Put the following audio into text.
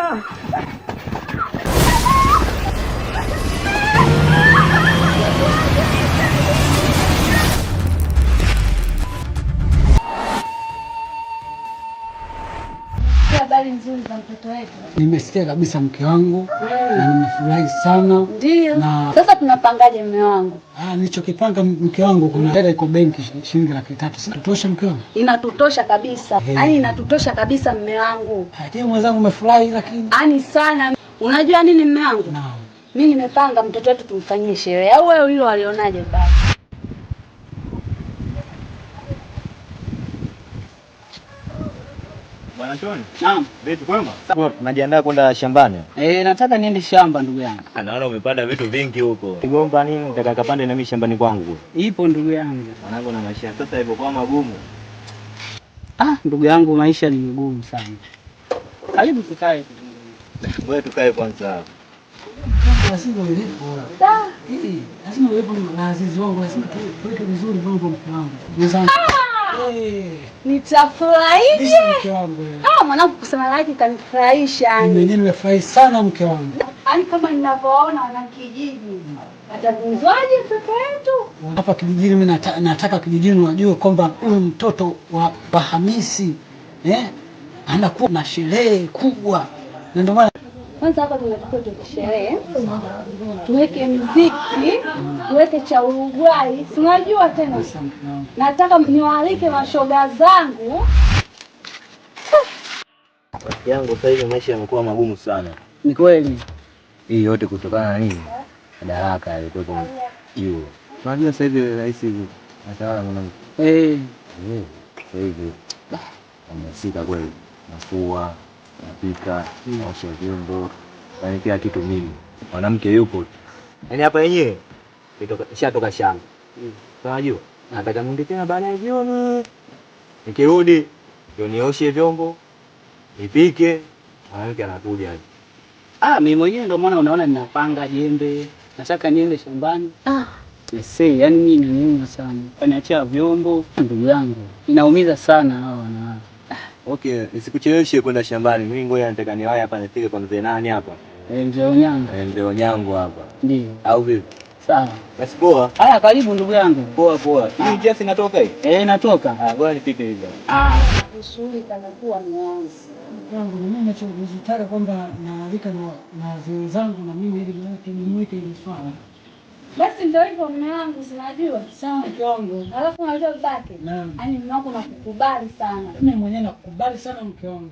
Habari nzuri za mtoto wetu. Nimesikia kabisa mke wangu na nimefurahi sana. Ndio. Na sasa tunapangaje mume wangu? Nilichokipanga mke wangu, kuna hela iko benki shilingi 300,000. Inatutosha mke wangu? Inatutosha kabisa. Yaani inatutosha kabisa mume wangu. Je, mwenzangu umefurahi lakini? Yaani sana. Unajua nini mume wangu? Naam. Mimi nimepanga mtoto wetu tumfanyie sherehe. Au wewe hilo walionaje baba? Bwana Choni. Naam. Vipi kwema? Sasa tunajiandaa kwenda shambani. Nataka niende shamba ndugu yangu. Naona umepanda vitu vingi huko. Kigomba nini nataka kapande na mimi shambani kwangu. Ipo ndugu yangu. Mwanangu na maisha sasa hivyo kwa magumu. Ndugu yangu maisha ni magumu sana. Karibu tukae. Wewe tukae kwanza. Lazima ulipo. Lazima ulipo na azizi wangu, lazima tuweke vizuri mambo mke wangu. Mzangu. Nitafurahi. Mwanangu kusema laki kanifurahisha. Mimi nimefurahi sana mke wangu. Yaani kama ninavyoona wana kijiji. Atazungumzaje mtoto wetu? Hapa kijijini mimi nataka kijijini wajue kwamba huyu mtoto wa Bahamisi anakuwa na sherehe kubwa. Na ndio maana kwanza hapa tunatakiwa sherehe. Tuweke muziki, tuweke cha Uruguay. Si unajua tena. Nataka niwaalike mashoga zangu. Rafiki yangu sasa hivi maisha yamekuwa magumu sana. Ni kweli. Hii yote kutokana na nini? Madaraka yalikuwa juu. Unajua sasa hivi rais hivi atawala mwanangu. Sasa hivi amesika kweli. Nafua, napika, naosha vyombo, yaani kila kitu mimi. Mwanamke yupo. Yaani hapa yenyewe nishatoka shamba. Unajua? Nataka nirudi tena baada ya jioni. Nikirudi ndio nioshe vyombo, nipike, mwanamke anakuja. Mimi mwenyewe ndio maana unaona ninapanga jembe. Nataka niende shambani. Yaani mimi nimeuma sana. Kaniachia vyombo ndugu yangu. Inaumiza sana hao wanawake. Okay, nisikucheleweshe kwenda shambani. Mimi ngoja nataka niwahi hapa nifike kwa mzee nani hapa? Mzee Onyango. Mzee Onyango hapa. Ndio. Au vipi? Sawa. Basi poa. Haya karibu ndugu yangu. Poa. Hii jesi inatoka hii? Inatoka. Ngoja nipite hivi. Shughuli kanakuwa mwanzo. Yangu na mimi nachotaka kwamba naalika na wenzangu na mimi ili nimweke ile swala. Basi ndio hivyo mume wangu, sinajua. Sawa mke wangu. Alafu unajua baki. Yaani mume wangu nakukubali sana. Mimi mwenyewe nakukubali sana mke wangu.